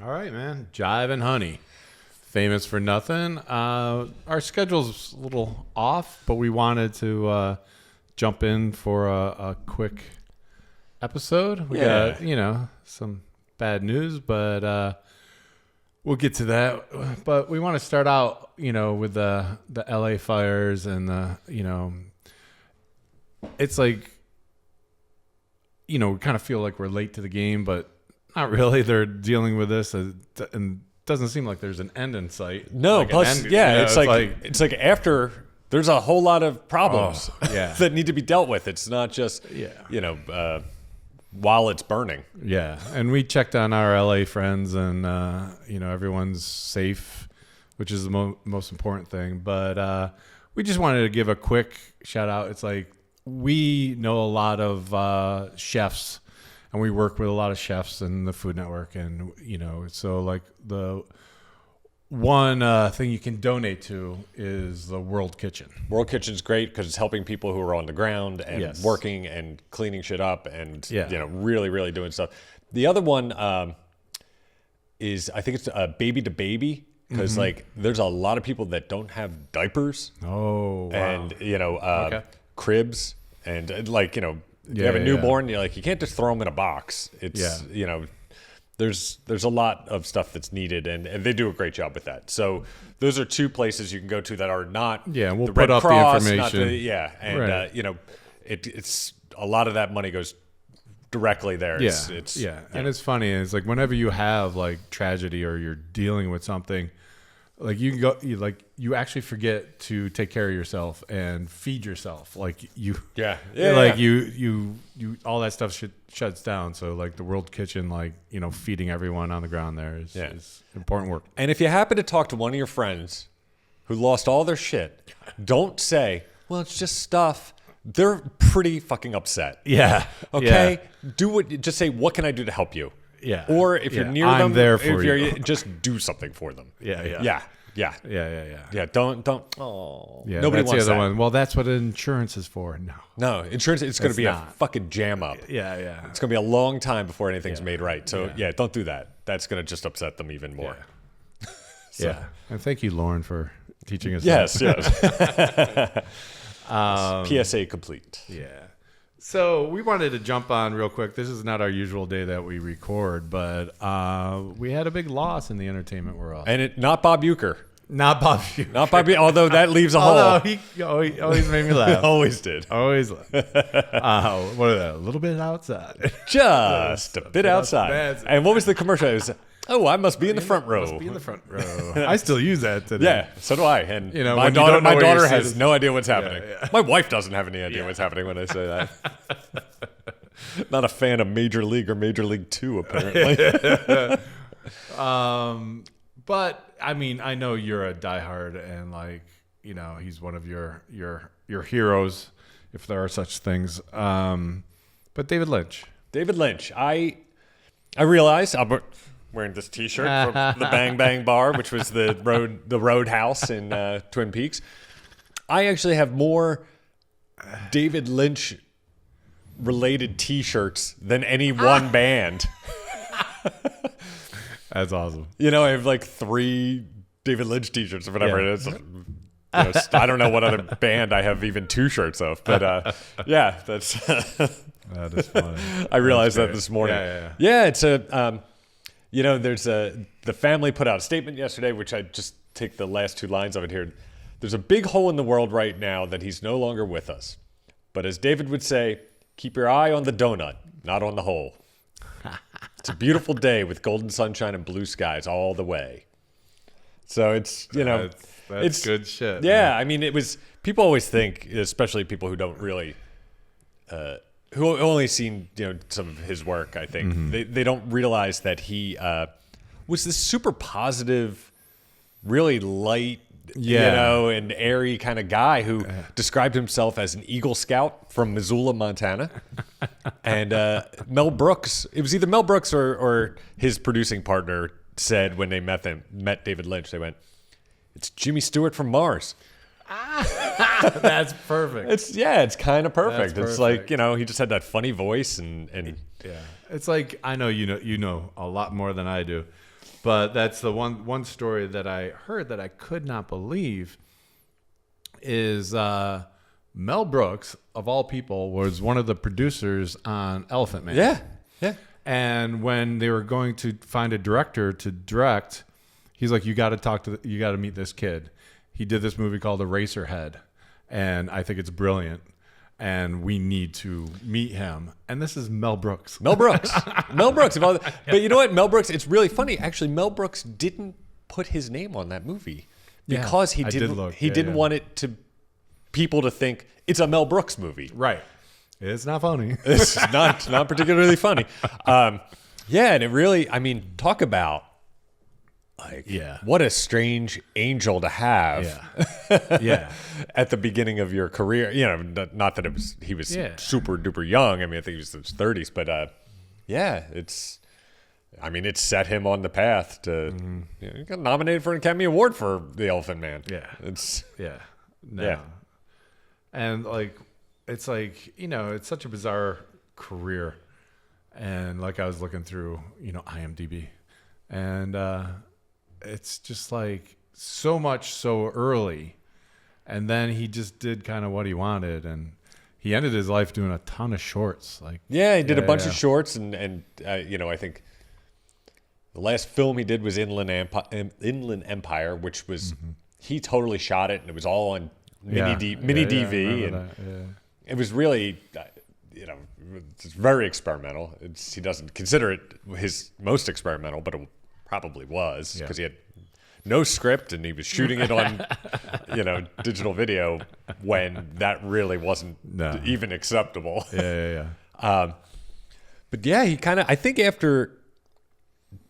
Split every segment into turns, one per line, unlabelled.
All right, man. Jive and Honey. Famous for nothing. Our schedule's a little off, but we wanted to jump in for a quick episode. We got, some bad news, but we'll get to that. But we want to start out, with the LA fires and it's like, we kind of feel like we're late to the game, but not really. They're dealing with this and doesn't seem like there's an end in sight.
No,
like
plus, it's like after there's a whole lot of problems that need to be dealt with. It's not just, while it's burning.
Yeah. And we checked on our LA friends and, everyone's safe, which is the most important thing. But we just wanted to give a quick shout out. It's like we know a lot of chefs. And we work with a lot of chefs in the Food Network. And, so like the one thing you can donate to is the World Kitchen.
World Kitchen's great because it's helping people who are on the ground and working and cleaning shit up and, really, really doing stuff. The other one is, I think it's Baby to Baby because, there's a lot of people that don't have diapers.
Oh, wow.
And, cribs and, you have a newborn, you can't just throw them in a box. It's, there's a lot of stuff that's needed, and they do a great job with that. So those are two places you can go to that are not
and we'll
the
put
Red
up
Cross,
the information.
And, it's a lot of that money goes directly there.
And it's funny. It's like whenever you have like tragedy or you're dealing with something, like you can go, you actually forget to take care of yourself and feed yourself. Like you, you all that stuff shuts down. So like the World Kitchen, feeding everyone on the ground there is important work.
And if you happen to talk to one of your friends who lost all their shit, don't say, well, it's just stuff. They're pretty fucking upset.
Yeah.
Okay. Just say, what can I do to help you?
Yeah.
Or if you're near
I'm
them,
there for you.
Just do something for them.
Yeah.
Don't. Oh.
Yeah.
Nobody
that's
wants
the other
that.
one. Well, that's what insurance is for.
No, insurance. It's going to be a fucking jam up.
Yeah.
It's going to be a long time before anything's made right. So don't do that. That's going to just upset them even more.
Yeah. And thank you, Lauren, for teaching us.
Yes. PSA complete.
Yeah. So we wanted to jump on real quick. This is not our usual day that we record, but we had a big loss in the entertainment world.
And not Bob Uecker.
Not Bob Uecker.
Not Bob Uecker, although that leaves a hole.
He always made me laugh.
Always did.
Always laugh. What is that? A little bit outside.
Just a bit outside. And what was the commercial? It was, I must be in the front row.
Must be in the front row. I still use that today.
Yeah, so do I. And
my daughter
has no idea what's happening. My wife doesn't have any idea what's happening when I say that. Not a fan of Major League or Major League 2, apparently.
But I mean, I know you're a diehard, and he's one of your heroes, if there are such things. But David Lynch.
I realized I'm wearing this T-shirt from the Bang Bang Bar, which was the Roadhouse in Twin Peaks. I actually have more David Lynch related T-shirts than any one band.
That's awesome.
I have like 3 David Lynch T-shirts or whatever it is. I don't know what other band I have even 2 shirts of, but that's
that is funny.
I realized that this morning. Yeah, it's there's the family put out a statement yesterday, which I just take the last 2 lines of it here. There's a big hole in the world right now that he's no longer with us. But as David would say, keep your eye on the donut, not on the hole. It's a beautiful day with golden sunshine and blue skies all the way. So it's,
that's good shit.
Yeah,
man.
I mean, it was, people always think, especially people who don't really, who only seen, some of his work, I think, they don't realize that he was this super positive, really light, and airy kind of guy who described himself as an Eagle Scout from Missoula, Montana. And Mel Brooks, it was either Mel Brooks or his producing partner said when they met David Lynch, they went, "It's Jimmy Stewart from Mars."
That's perfect.
It's kind of perfect. It's like, he just had that funny voice and
it's like, I know you know a lot more than I do. But that's the one story that I heard that I could not believe is Mel Brooks, of all people, was one of the producers on Elephant Man.
Yeah.
And when they were going to find a director to direct, he's like, you got to meet this kid. He did this movie called Eraserhead, and I think it's brilliant. And we need to meet him. And this is Mel Brooks.
Mel Brooks. But you know what? Mel Brooks, it's really funny. Actually, Mel Brooks didn't put his name on that movie because he didn't want it to people to think it's a Mel Brooks movie.
Right. It's not funny.
It's not particularly funny. And it really, I mean, talk about what a strange angel to have at the beginning of your career. You know, not that he was super duper young. I mean, I think he was in his 30s, but it set him on the path to he got nominated for an Academy Award for The Elephant Man.
And it's it's such a bizarre career. And like I was looking through, IMDb, and it's just like so much so early. And then he just did kind of what he wanted, and he ended his life doing a ton of shorts.
He did a bunch of shorts, and I think the last film he did was Inland Empire, which was he totally shot it, and it was all on mini DV, and it was really it's very experimental. He doesn't consider it his most experimental, but it probably was because he had no script and he was shooting it on digital video when that really wasn't even acceptable. But he kind of, I think after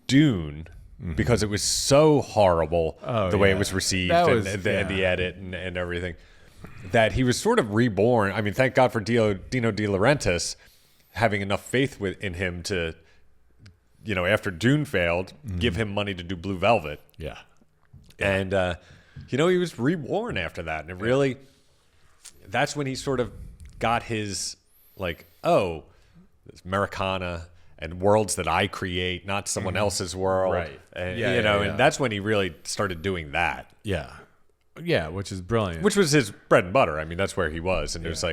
Dune, because it was so horrible the way it was received and the edit and everything, that he was sort of reborn. I mean, thank God for Dino De Laurentiis having enough faith in him to, after Dune failed, give him money to do Blue Velvet. And, he was reborn after that. And it really, that's when he sort of got his, this Americana and worlds that I create, not someone else's world.
Right.
And, and that's when he really started doing that.
Yeah, which is brilliant.
Which was his bread and butter. I mean, that's where he was. And it was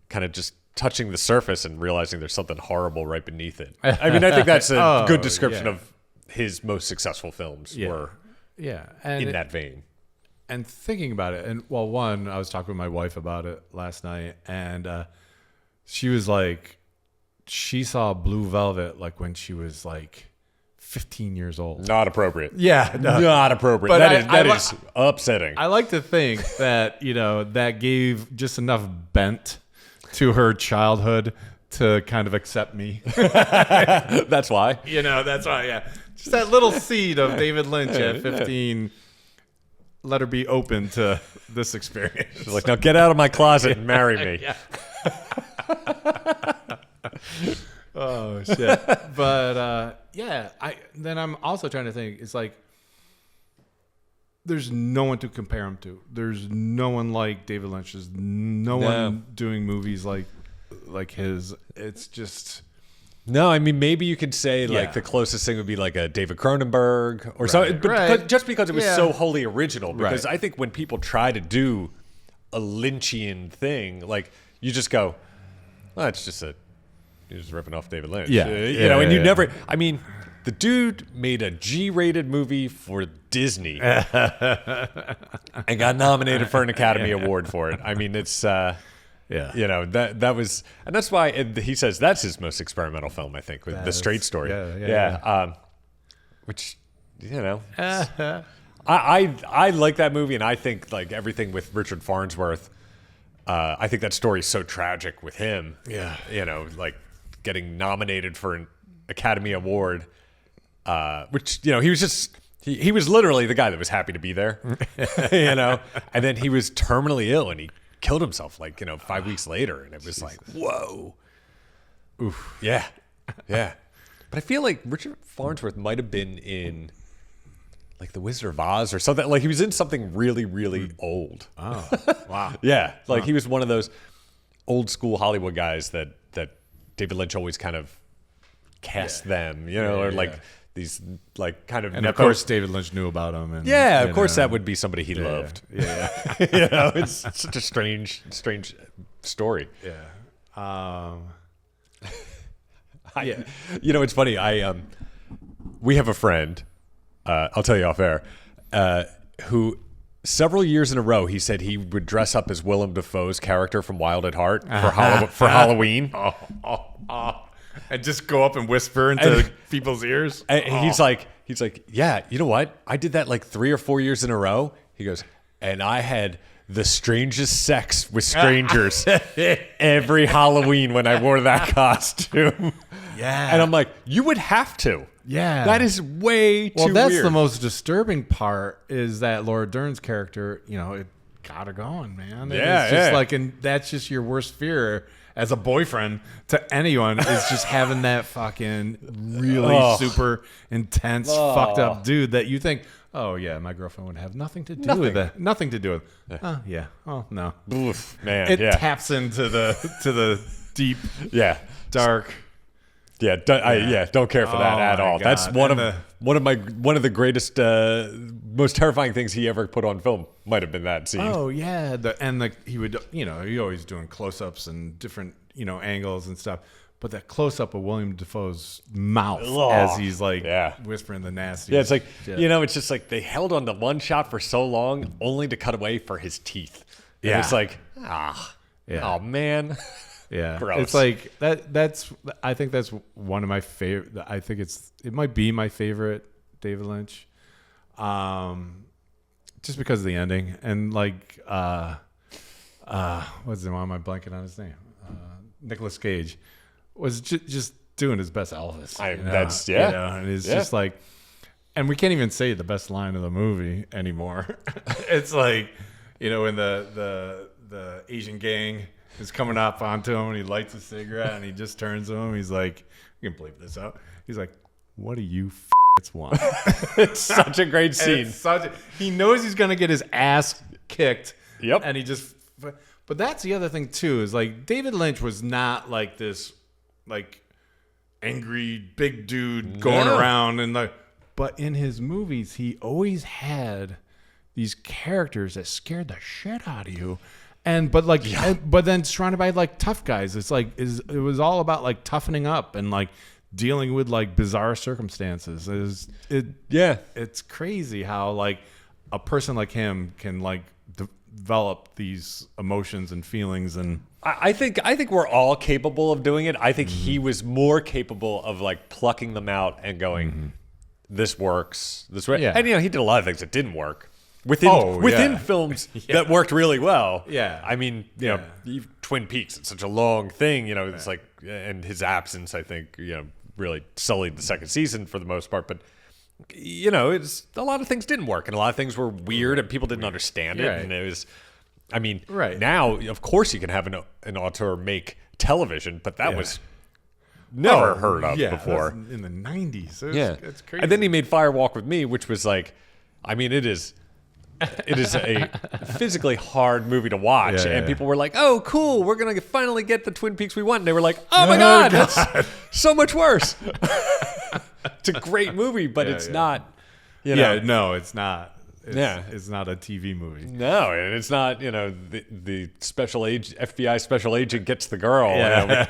kind of just touching the surface and realizing there's something horrible right beneath it. I mean, I think that's a good description of his most successful films were in that vein.
And thinking about it, and one, I was talking with my wife about it last night, and she was like, she saw Blue Velvet when she was 15 years old.
Not appropriate.
Not
appropriate. But that is upsetting.
I like to think that, that gave just enough bent to her childhood to kind of accept me.
That's why.
That's why, Just that little seed of David Lynch at 15 let her be open to this experience.
She's like, now get out of my closet and marry me.
Oh shit! But then I'm also trying to think. It's there's no one to compare him to. There's no one like David Lynch. There's no one doing movies like his. It's just
no. I mean, maybe you could say the closest thing would be a David Cronenberg or something. But just because it was so wholly original. Because I think when people try to do a Lynchian thing, you just go, well, it's just you're just ripping off David Lynch. And you never, I mean, the dude made a G-rated movie for Disney and got nominated for an Academy Award for it. I mean, it's, that was, and that's why he says that's his most experimental film, I think, with The Straight Story. Which, I like that movie, and I think everything with Richard Farnsworth, I think that story is so tragic with him. Getting nominated for an Academy Award, which he was literally the guy that was happy to be there, and then he was terminally ill and he killed himself 5 weeks later, and it was whoa, oof, yeah. But I feel like Richard Farnsworth might have been in The Wizard of Oz or something. He was in something really, really old.
Oh, wow.
He was one of those old school Hollywood guys that David Lynch always kind of cast them, or these like kind of
And of course, David Lynch knew about him. And,
yeah, of course that would be somebody he
yeah,
loved.
Yeah.
You know, it's such a strange story.
Yeah.
Yeah. You know, it's funny. We have a friend, I'll tell you off air, who several years in a row he said he would dress up as Willem Dafoe's character from Wild at Heart for Halloween.
And just go up and whisper into people's ears.
And he's like, yeah, you know what? I did that like 3 or 4 years in a row. He goes, and I had the strangest sex with strangers every Halloween when I wore that costume.
Yeah.
And I'm like, you would have to.
Yeah.
That is way too weird.
Well, that's the most disturbing part is that Laura Dern's character, you know, it got her going, man.
Yeah,
It's just
yeah.
like, and that's just your worst fear as a boyfriend to anyone is just having that fucking really super intense, fucked up dude that you think, oh yeah, my girlfriend would have nothing to do with that. Nothing to do with it. Oh yeah. Oh no.
Oof, man.
It
yeah.
taps into the deep,
Yeah.
dark.
Yeah, don't care for that at
my
all.
God.
That's one of the greatest, most terrifying things he ever put on film. Might have been that scene.
Oh yeah, he would, you know, he always doing close-ups and different, you know, angles and stuff. But that close-up of William Dafoe's mouth as he's like whispering the nasty.
Yeah, it's like
shit.
you know, it's just like they held on to one shot for so long, only to cut away for his teeth. And
Yeah.
it's like
Yeah.
oh man.
Yeah,
Gross.
it's like that's. I think that's one of my favorite. I think it might be my favorite David Lynch, just because of the ending and like what's the one? Am I blanking on his name? Nicolas Cage was just doing his best Elvis.
That's
you know, and it's just like, and we can't even say the best line of the movie anymore. It's like, you know, when the Asian gang is coming up onto him and he lights a cigarette and he just turns to him. He's like, you can bleep this out. He's like, what do you want?
It's such a great scene.
He knows he's going to get his ass kicked.
Yep.
And he just, but that's the other thing too, is like David Lynch was not like this, like angry big dude going around and like, but in his movies, he always had these characters that scared the shit out of you. But then surrounded by like tough guys. It's like it was all about like toughening up and like dealing with like bizarre circumstances. It's crazy how like a person like him can like develop these emotions and feelings. And
I think we're all capable of doing it. I think he was more capable of like plucking them out and going, this works this way.
Yeah.
And you know, he did a lot of things that didn't work. Within films that worked really well.
Yeah.
I mean, you know, even Twin Peaks, it's such a long thing, you know, it's like, and his absence, I think, you know, really sullied the second season for the most part. But, you know, it's a lot of things didn't work and a lot of things were weird and people didn't understand it.
Right.
And it was, I mean,
Right.
now, of course you can have an auteur make television, but that was never heard of before.
That's in the 90s. It's crazy.
And then he made Firewalk with Me, which was like, I mean, it is a physically hard movie to watch, and people were like, "Oh, cool! We're gonna finally get the Twin Peaks we want." And they were like, "Oh my god, that's so much worse." It's a great movie, but it's not. You know,
no, it's not. It's not a TV movie.
No, and it's not. You know, the FBI special agent gets the girl. You know,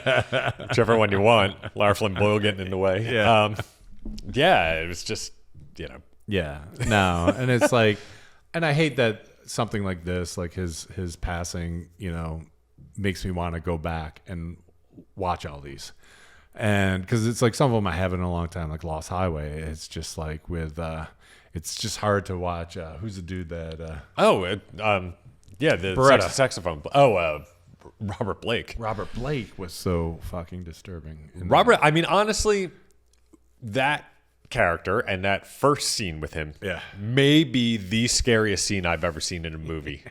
whichever one you want. Lara Flynn Boyle getting in the way. It was just, you know.
Yeah, no, and it's like. And I hate that something like this, like his passing, you know, makes me want to go back and watch all these. And because it's like some of them I haven't in a long time, like Lost Highway. It's just like it's just hard to watch. Who's the dude that?
The saxophone. Robert Blake.
Robert Blake was so fucking disturbing.
I mean, honestly, that character and that first scene with him may be the scariest scene I've ever seen in a movie.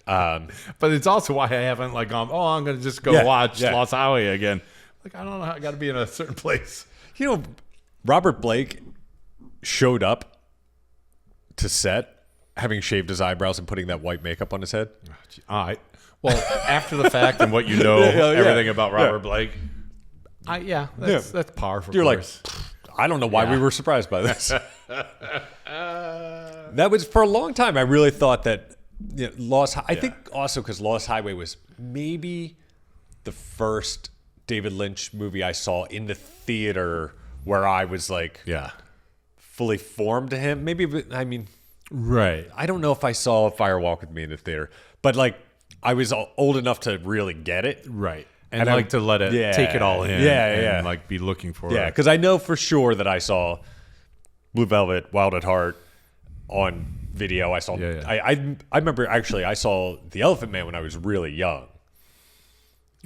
But it's also why I haven't like gone, I'm going to just go watch Lost Highway again. Like, I don't know, I got to be in a certain place.
You know, Robert Blake showed up to set having shaved his eyebrows and putting that white makeup on his head.
All right. Well, after the fact and what you know, everything about Robert Blake, that's par for
You're
course.
like, I don't know why we were surprised by this. That was for a long time. I really thought that I think also because Lost Highway was maybe the first David Lynch movie I saw in the theater where I was like fully formed to him. Maybe, I mean,
right.
I don't know if I saw Fire Walk with Me in the theater, but like I was old enough to really get it.
Right. And like to let it take it all in. And like be looking for it.
Yeah, because I know for sure that I saw Blue Velvet, Wild at Heart on video. I saw. I remember actually I saw The Elephant Man when I was really young.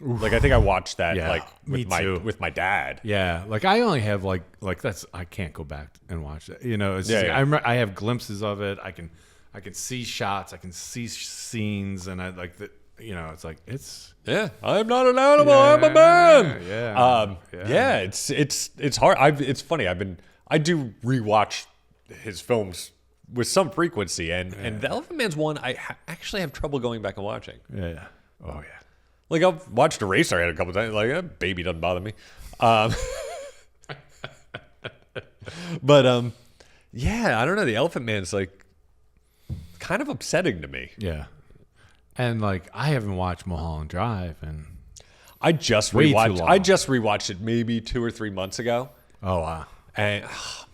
Oof. Like I think I watched that like with my dad.
Yeah, like I only have like that's I can't go back and watch it. You know, it's just, I have glimpses of it. I can see shots. I can see scenes, and I like that. You know, it's like it's.
Yeah, I'm not an animal. I'm a man.
Yeah.
It's hard. It's funny. I do rewatch his films with some frequency, and The Elephant Man's one I actually have trouble going back and watching.
Yeah. Oh yeah.
Like I've watched Eraserhead a couple times. Like that baby doesn't bother me. But yeah, I don't know. The Elephant Man's like kind of upsetting to me.
Yeah. And like I haven't watched Mulholland Drive, and
I just rewatched it maybe 2 or 3 months ago.
Oh wow!
And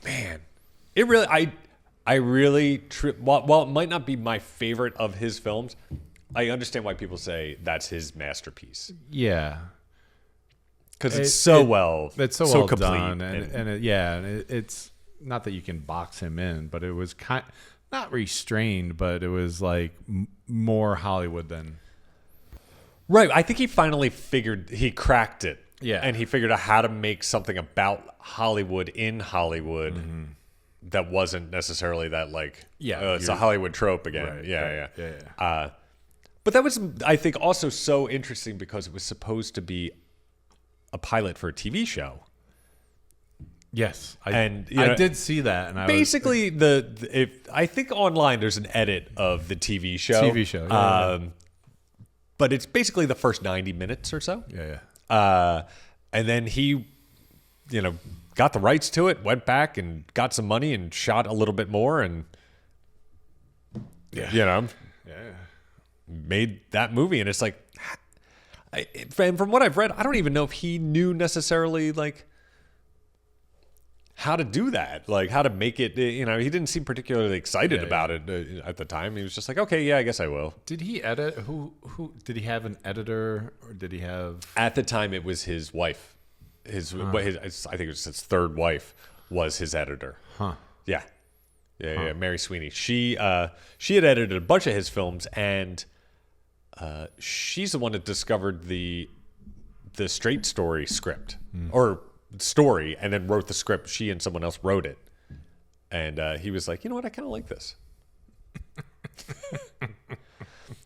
man, it really I really while it might not be my favorite of his films, I understand why people say that's his masterpiece.
Yeah,
because it's so well complete
done, and it's not that you can box him in, but it was not restrained, but it was like more Hollywood than.
Right. I think he finally he cracked it.
Yeah.
And he figured out how to make something about Hollywood in Hollywood that wasn't necessarily that like, it's a Hollywood trope again.
Right,
Yeah. But that was, I think, also so interesting because it was supposed to be a pilot for a TV show.
Yes,
I
did see that, and
basically I think online there's an edit of the TV show. But it's basically the first 90 minutes or so.
Yeah.
And then he, got the rights to it, went back and got some money and shot a little bit more, and made that movie. And it's like, and from what I've read, I don't even know if he knew necessarily like how to do that, like how to make it. He didn't seem particularly excited about it at the time. He was just like, okay, yeah, I guess I will.
Did he edit? Who did he have an editor, or did he have?
At the time, it was his wife. I think it was his third wife was his editor.
Huh.
Yeah. Mary Sweeney. She had edited a bunch of his films, and she's the one that discovered the Straight Story script or story, and then wrote the script. She and someone else wrote it, and he was like, you know what, I kind of like this.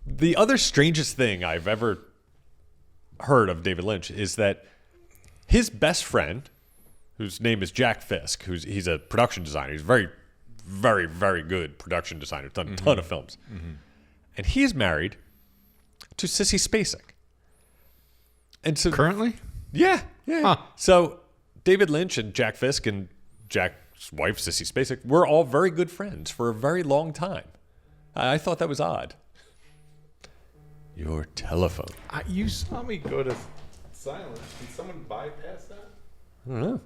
The other strangest thing I've ever heard of David Lynch is that his best friend, whose name is Jack Fisk, he's a production designer. He's a very, very, very good production designer. Done a ton of films, and he's married to Sissy Spacek. And so
currently,
yeah. Huh. So David Lynch and Jack Fisk and Jack's wife, Sissy Spacek, were all very good friends for a very long time. I thought that was odd. Your telephone.
You saw me go to silent. Did someone bypass that?
I don't know.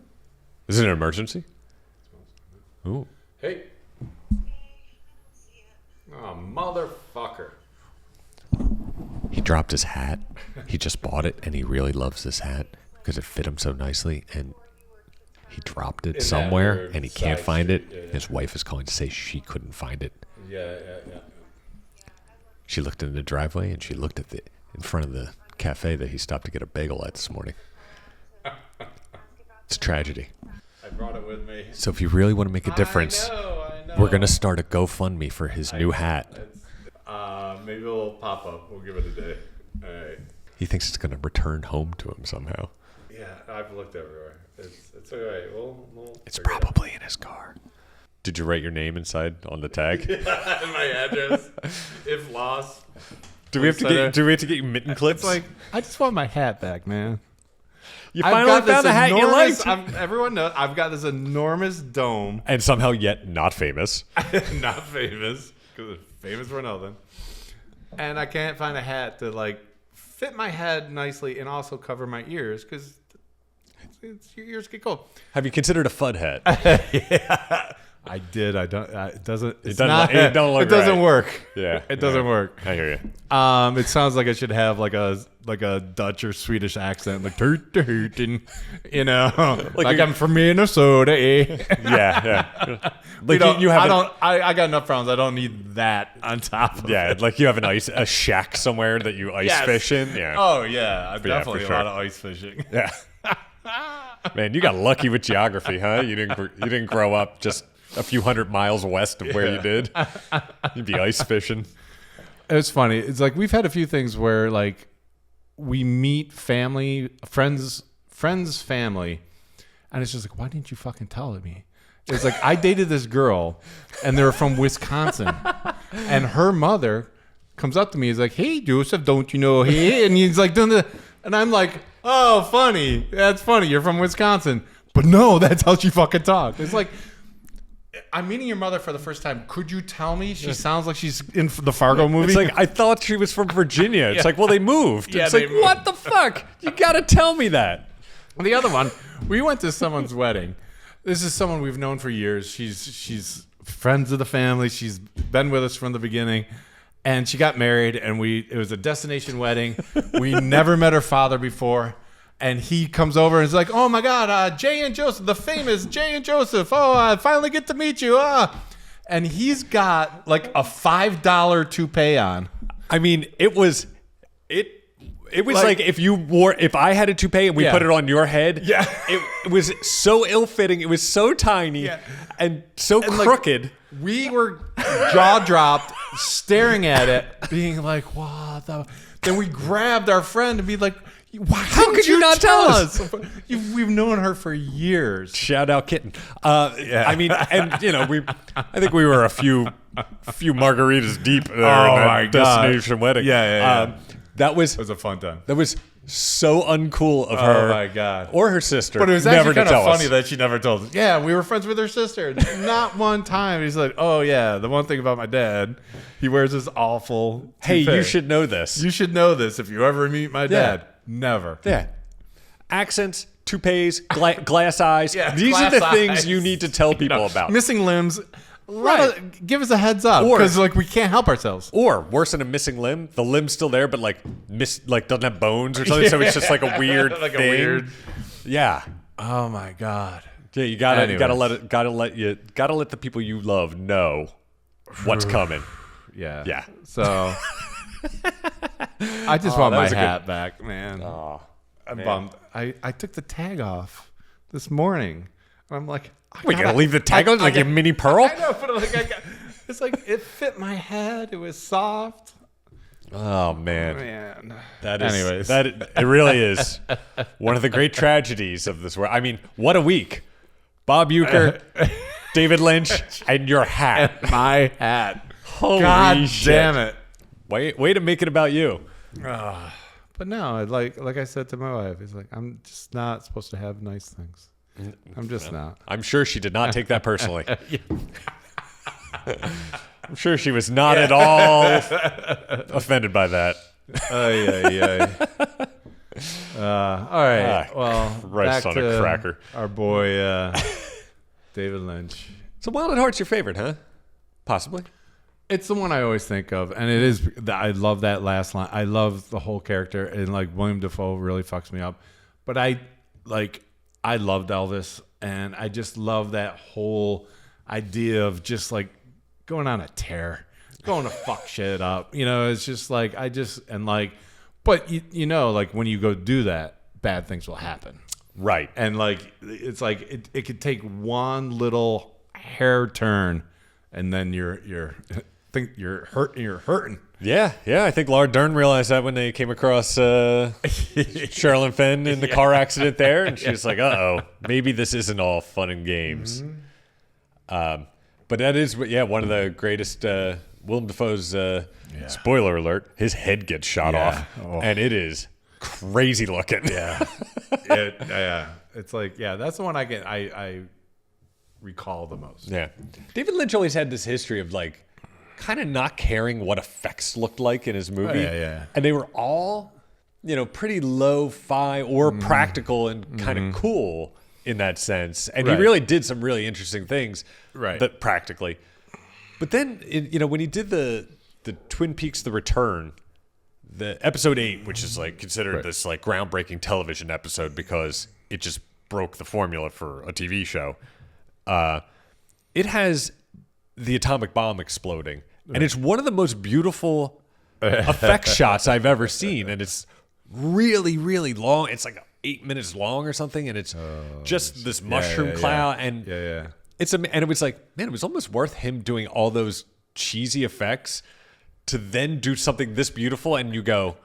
Is it an emergency? Ooh.
Hey. Oh, motherfucker.
He dropped his hat. He just bought it, and he really loves this hat because it fit him so nicely, and he dropped it somewhere, and he can't find it.
Yeah.
His wife is calling to say she couldn't find it.
Yeah.
She looked in the driveway, and she looked at in front of the cafe that he stopped to get a bagel at this morning. It's a tragedy.
I brought it with me.
So if you really want to make a difference,
I know.
we're going to start a GoFundMe for his new hat.
Maybe it'll pop up. We'll give it a day. All right.
He thinks it's going to return home to him somehow.
Yeah, I've looked everywhere. It's all right. We'll
it's probably in his car. Did you write your name inside on the tag?
And my address. If lost.
Do we have to get you mitten clips?
It's like, I just want my hat back, man.
You finally found a hat you liked.
Everyone knows I've got this enormous dome.
And somehow yet not famous.
Not famous. Because famous for nothing. And I can't find a hat to like fit my head nicely and also cover my ears because your ears get cold.
Have you considered a FUD hat?
Yeah, I did. I don't. It doesn't.
It doesn't
work.
Yeah,
it doesn't work.
I hear you.
It sounds like I should have like a Dutch or Swedish accent, like toot toot, and you know, like I'm from Minnesota. Eh?
Yeah. Like
I got enough problems. I don't need that on top of it.
Like you have a shack somewhere that you ice fish in. Yeah.
Oh yeah, definitely
for sure.
a lot of ice fishing.
Yeah. Man, you got lucky with geography, huh? You didn't grow up just a few hundred miles west of where you did. You'd be ice fishing.
It's funny. It's like we've had a few things where like we meet friends family, and it's just like, why didn't you fucking tell me? It's like I dated this girl, and they're from Wisconsin, and her mother comes up to me. He's like, "Hey, Joseph, don't you know hey?" And he's like doing and I'm like, "Oh, funny. That's funny. You're from Wisconsin." But no, that's how she fucking talked. It's like, I'm meeting your mother for the first time. Could you tell me she sounds like she's in the Fargo movie?
It's like, I thought she was from Virginia. It's like, well, they moved.
Yeah,
it's like,
moved.
What the fuck? You got to tell me that.
The other one, we went to someone's wedding. This is someone we've known for years. She's friends of the family. She's been with us from the beginning. And she got married, and it was a destination wedding. We never met her father before. And he comes over and is like, "Oh my God, Jay and Joseph, the famous Jay and Joseph. Oh, I finally get to meet you." And he's got like a $5 toupee on.
I mean, it was like if I had a toupee and we put it on your head.
Yeah.
It was so ill-fitting. It was so tiny and so crooked.
Like, we were jaw dropped, staring at it, being like, "What the?" Then we grabbed our friend and be like, "How could you not tell us?" We've known her for years.
Shout out, kitten. I mean, and you know, I think we were a few margaritas deep there in that destination wedding.
Yeah.
That was
a fun time.
That was so uncool of her.
Oh my God.
Or her sister.
But it was
never
actually kind of funny
us.
that she never told us. Yeah, we were friends with her sister. Not one time. He's like, "Oh yeah, the one thing about my dad, he wears this awful
Hey,
toupee.
you should know this.
You should know this if you ever meet my dad." Never.
Yeah. Accents, toupees, glass eyes.
Yeah,
These are the
glass
things
eyes.
you need to tell people about.
Missing limbs. Give us a heads up, because like we can't help ourselves.
Or worse than a missing limb, the limb's still there, but like doesn't have bones or something. So it's just like a weird
like
thing.
A weird.
Yeah.
Oh my God.
Yeah, you gotta let the people you love know what's coming.
Yeah.
Yeah.
So I just want my hat back, man.
Oh,
I'm bummed. I took the tag off this morning. I'm like,
wait, you gotta leave the tag on like a mini pearl?
I know, but like it's like it fit my head. It was soft.
Oh man,
Anyways,
it really is one of the great tragedies of this world. I mean, what a week! Bob Uecker, David Lynch, and your hat.
And my hat.
Holy
God
shit.
damn it!
Way to make it about you.
But no, like I said to my wife, it's like I'm just not supposed to have nice things. I'm just not.
I'm sure she did not take that personally. I'm sure she was not at all offended by that.
All right. Well,
Rice
back
on
to
a cracker.
Our boy, David Lynch.
So Wild at Heart's your favorite, huh? Possibly.
It's the one I always think of, and it is. I love that last line. I love the whole character, and like William Dafoe really fucks me up. But I loved Elvis, and I just love that whole idea of just like going on a tear, going to fuck shit up. You know, it's just like but you know, like when you go do that, bad things will happen.
Right.
And like it's like it could take one little hair turn, and then you're hurting.
Yeah. I think Laura Dern realized that when they came across Sherilyn Fenn in the car accident there, and she was like, "Uh-oh, maybe this isn't all fun and games." Mm-hmm. But that is, one of the greatest. Willem Dafoe's spoiler alert: his head gets shot off, and it is crazy looking.
Yeah. Yeah. It's like, yeah, that's the one I recall the most.
Yeah. David Lynch always had this history of like kind of not caring what effects looked like in his movie.
Yeah.
And they were all, pretty lo-fi or practical and kind of cool in that sense. And he really did some really interesting things that practically. But then, when he did the Twin Peaks The Return, the episode 8, which is like considered this like groundbreaking television episode because it just broke the formula for a TV show. It has the atomic bomb exploding, and it's one of the most beautiful effect shots I've ever seen, and it's really, really long. It's like 8 minutes long or something, and it's just this mushroom cloud, and it's and it was like, man, it was almost worth him doing all those cheesy effects to then do something this beautiful, and you go,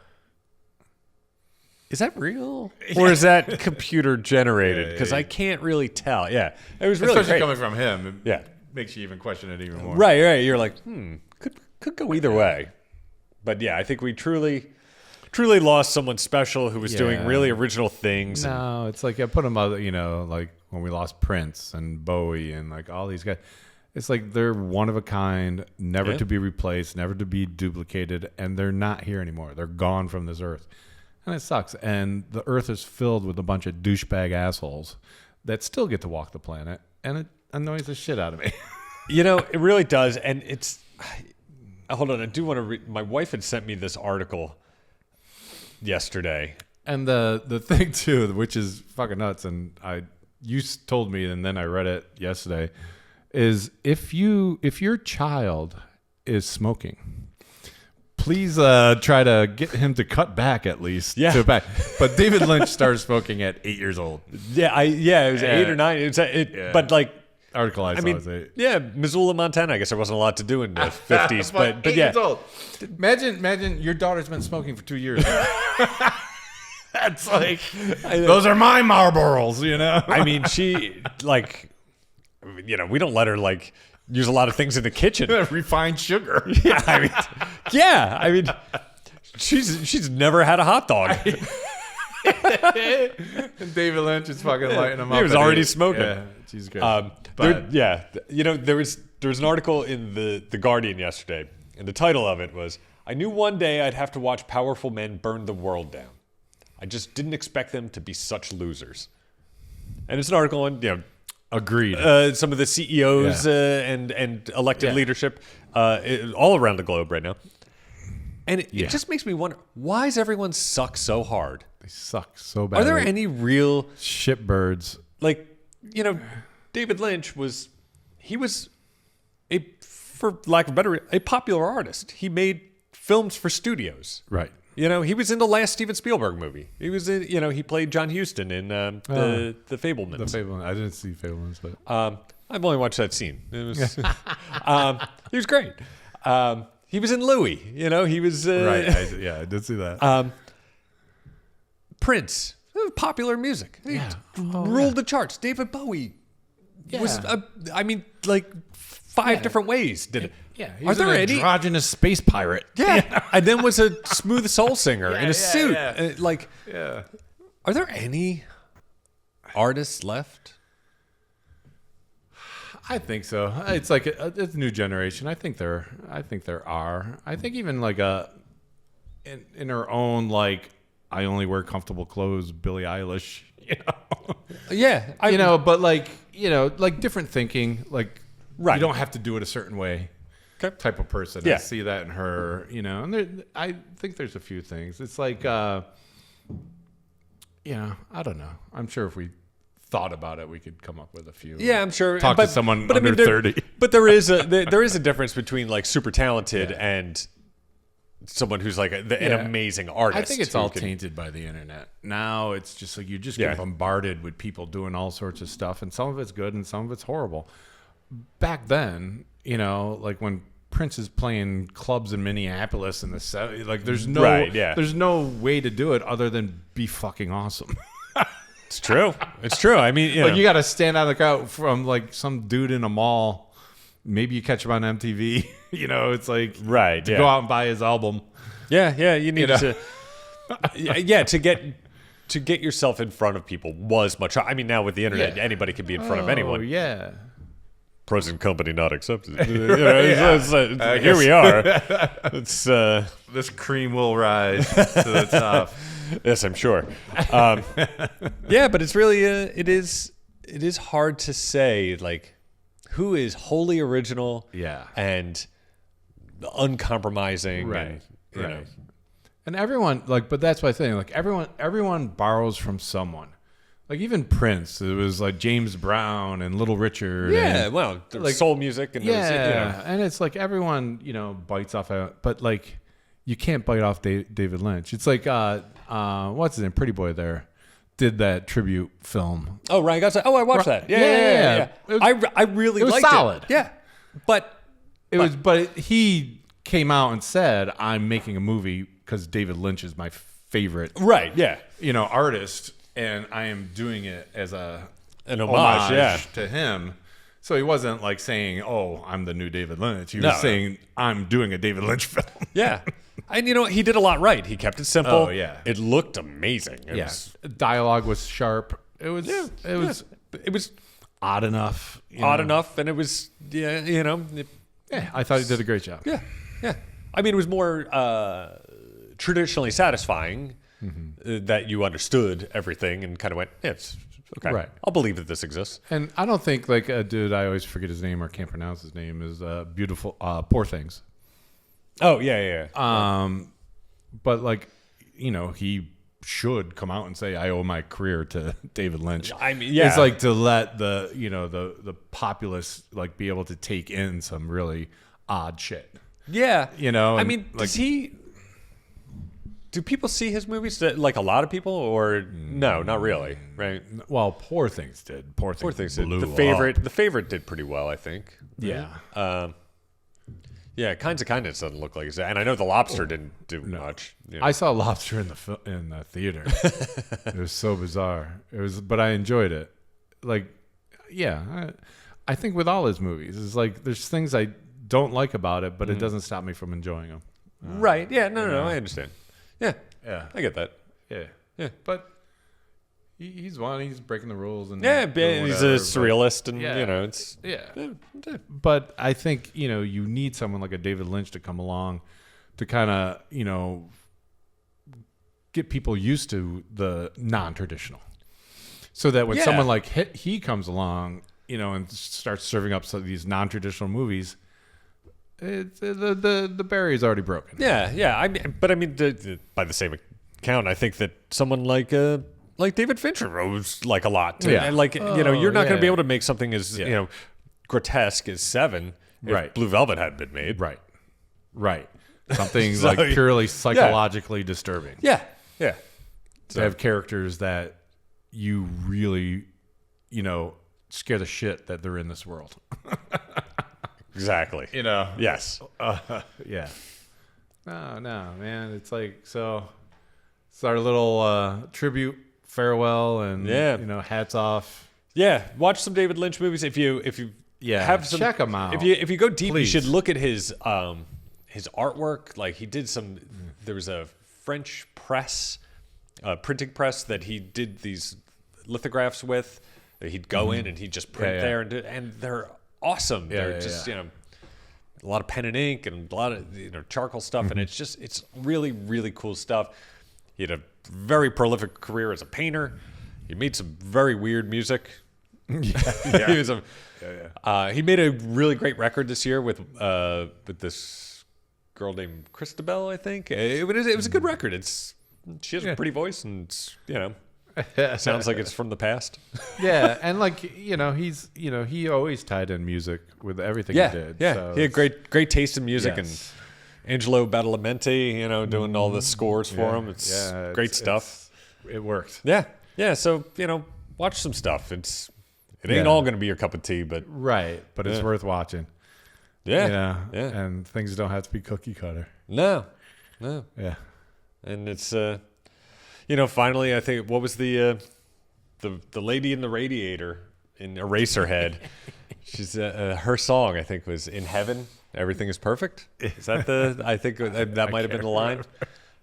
is that real? Or is that computer generated? Because I can't really tell. Yeah. It was really
Especially
great.
coming from him.
Yeah.
Makes you even question it even more.
Right. You're like, could go either way. But yeah, I think we truly lost someone special who was doing really original things.
No, it's like I put them out, like when we lost Prince and Bowie and like all these guys. It's like they're one of a kind, never to be replaced, never to be duplicated, and they're not here anymore. They're gone from this earth. And it sucks. And the earth is filled with a bunch of douchebag assholes that still get to walk the planet. And it annoys the shit out of me.
It really does. And it's, hold on, I do want to read. My wife had sent me this article yesterday.
And the thing too, which is fucking nuts, and you told me, and then I read it yesterday, is if your child is smoking, please try to get him to cut back at least.
Yeah.
But David Lynch started smoking at 8 years old.
Yeah, it was 8 or 9. But like
article I saw was 8.
Yeah, Missoula, Montana. I guess there wasn't a lot to do in the 50s, but
8 years old. Imagine your daughter's been smoking for 2 years. That's like those are my Marlboros,
I mean, she like, we don't let her like use a lot of things in the kitchen.
Refined sugar.
I mean, she's never had a hot dog.
And David Lynch is fucking lighting them up.
He was already smoking.
Yeah, Jesus Christ.
There was an article in the Guardian yesterday, and the title of it was, "I knew one day I'd have to watch powerful men burn the world down. I just didn't expect them to be such losers." And it's an article on
agreed.
Some of the CEOs and elected leadership all around the globe right now. And it just makes me wonder, why does everyone suck so hard?
They suck so bad.
Are there any real
shitbirds?
Like, David Lynch was for lack of a better, a popular artist. He made films for studios.
Right.
He was in the last Steven Spielberg movie. He was in, he played John Huston in the Fabelmans.
The Fabelmans. I didn't see Fabelmans, but
I've only watched that scene. It was he was great. He was in Louis. He was
right. I did see that.
Prince, popular music. He ruled the charts. David Bowie was, like 5 different ways did it.
Yeah, he was an androgynous space pirate.
Yeah, and then was a smooth soul singer in a suit.
Yeah.
Are there any artists left?
I think so. It's like it's a new generation. I think there are. I think even like in her own like I only wear comfortable clothes, Billie Eilish.
Yeah,
but like like different thinking. Like you don't have to do it a certain way. Type of person. I see that in her, and I think there's a few things. It's like, I don't know. I'm sure if we thought about it, we could come up with a few.
Yeah, I'm sure.
Talk to someone under 30.
But there is a difference between like super talented and someone who's like an amazing artist.
I think it's all tainted by the internet. Now it's just like you just get bombarded with people doing all sorts of stuff, and some of it's good and some of it's horrible. Back then, like when Prince is playing clubs in Minneapolis in the 70s. Like, there's no way to do it other than be fucking awesome.
It's true. I mean,
you got to stand out of the crowd from like some dude in a mall. Maybe you catch him on MTV. It's like
to
go out and buy his album.
Yeah. You need to. Yeah, to get yourself in front of people was much. I mean, now with the internet,
Yeah.
anybody can be in front of anyone.
Yeah.
Present company not accepted. Here we are. It's
This cream will rise to the top.
yes, I'm sure. Yeah, but it's really it is hard to say like who is wholly original.
Yeah.
And uncompromising.
Right.
And, you know.
And everyone but that's what I think. Like everyone borrows from someone. Like even Prince, it was like James Brown and Little Richard.
Yeah,
and,
well, like soul music and
and it's like everyone bites off, but like you can't bite off David Lynch. It's like what's his name, Pretty Boy there did that tribute film.
Oh, Ryan Gosling. Oh, I watched that. Yeah.
It was,
I really
it was
liked
solid.
it. Yeah, but
he came out and said, "I'm making a movie because David Lynch is my favorite,
right? Yeah,
artist." And I am doing it as an
homage
to him. So he wasn't like saying, "Oh, I'm the new David Lynch." He was saying, "I'm doing a David Lynch film."
Yeah. And he did a lot right. He kept it simple.
Oh, yeah.
It looked amazing.
Dialogue was sharp. It was odd enough.
Enough, and it was
I thought he did a great job.
Yeah. I mean, it was more traditionally satisfying that you understood everything and kind of went, yeah, it's okay.
Right.
I'll believe that this exists.
And I don't think like a dude, I always forget his name or can't pronounce his name, is beautiful. Poor Things.
Oh yeah.
But like, he should come out and say, "I owe my career to David Lynch."
I mean, yeah.
It's like to let the populace like be able to take in some really odd shit.
Yeah. I mean,
like,
do people see his movies? Like a lot of people, or no, not really, right?
Well, Poor Things did. Poor Things
did.
blew
The Favorite did pretty well, I think.
Yeah.
Yeah, Kinds of Kindness doesn't look like it's, and I know The Lobster didn't do much.
I saw Lobster in the theater. It was so bizarre. But I enjoyed it. Like, yeah, I think with all his movies, it's like there's things I don't like about it, but it doesn't stop me from enjoying them.
Right? Yeah. No. I understand. Yeah. I get that.
Yeah. But he's breaking the rules and
he's a surrealist, and it's
But I think you need someone like a David Lynch to come along to kind of get people used to the non-traditional, so that when someone like he comes along, and starts serving up some of these non-traditional movies, the barrier's already broken.
Yeah. I mean, by the same account, I think that someone like David Fincher owes like a lot to, and you're not going to be able to make something as grotesque as Seven if Blue Velvet had been made.
Right. Something like purely psychologically disturbing.
Yeah.
To have characters that you really, scare the shit that they're in this world.
Exactly. Yes.
Yeah. No, man. It's like, so it's our little tribute farewell and hats off.
Yeah, watch some David Lynch movies if you have some,
check them out.
If you go deep,
please.
You should look at his artwork. Like he did there was a French press, printing press that he did these lithographs with. That he'd go in and he'd just print there and they're awesome. They're just a lot of pen and ink and a lot of charcoal stuff, and it's really really cool stuff. He had a very prolific career as a painter. He made some very weird music. He made a really great record this year with this girl named Christabel, I think. It was a good record. She has a pretty voice, and sounds like it's from the past.
Yeah, and he always tied in music with everything he did.
Yeah,
so
he had great taste in music, and Angelo Badalamenti, doing all the scores for him. It's great stuff.
It worked.
Yeah. So watch some stuff. It ain't all going to be your cup of tea, but
but it's worth watching.
Yeah.
And things don't have to be cookie cutter.
No.
Yeah.
And it's finally, I think, what was the lady in the radiator in Eraserhead? She's her song, I think, was "In Heaven Everything Is Perfect." Is that I think that might have been the line.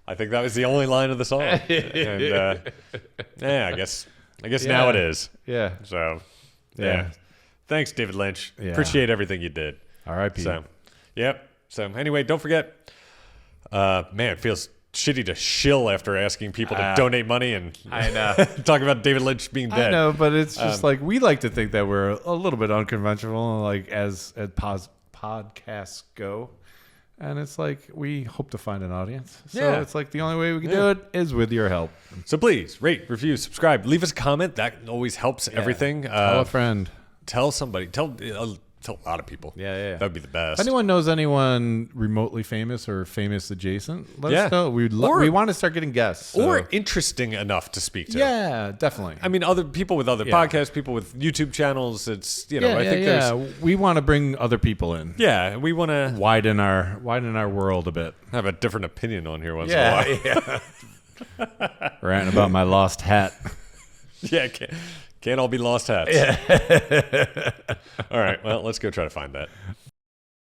I think that was the only line of the song. And I guess now it is.
Yeah.
So,
Yeah.
Thanks, David Lynch.
Yeah.
Appreciate everything you did.
R.I.P.
So, yep. So, anyway, don't forget. Man, it feels shitty to shill after asking people to donate money and
I know.
talk about David Lynch being dead.
I know, but it's just like we like to think that we're a little bit unconventional, like as podcasts go. And it's like we hope to find an audience. So it's like the only way we can do it is with your help.
So please rate, review, subscribe, leave us a comment. That always helps everything.
Tell a friend.
Tell somebody. Tell a lot of people.
Yeah.
That would be the best.
If anyone knows anyone remotely famous or famous adjacent, let us know. We want to start getting guests. So.
Or interesting enough to speak to.
Yeah, definitely.
I mean, other people with other podcasts, people with YouTube channels. It's, I think there's...
We want to bring other people in.
Yeah, we want to...
Widen our world a bit.
Have a different opinion on here once in a while.
Yeah. Ranting about my lost hat.
Yeah, can't all be lost hats.
Yeah.
All right, well, let's go try to find that.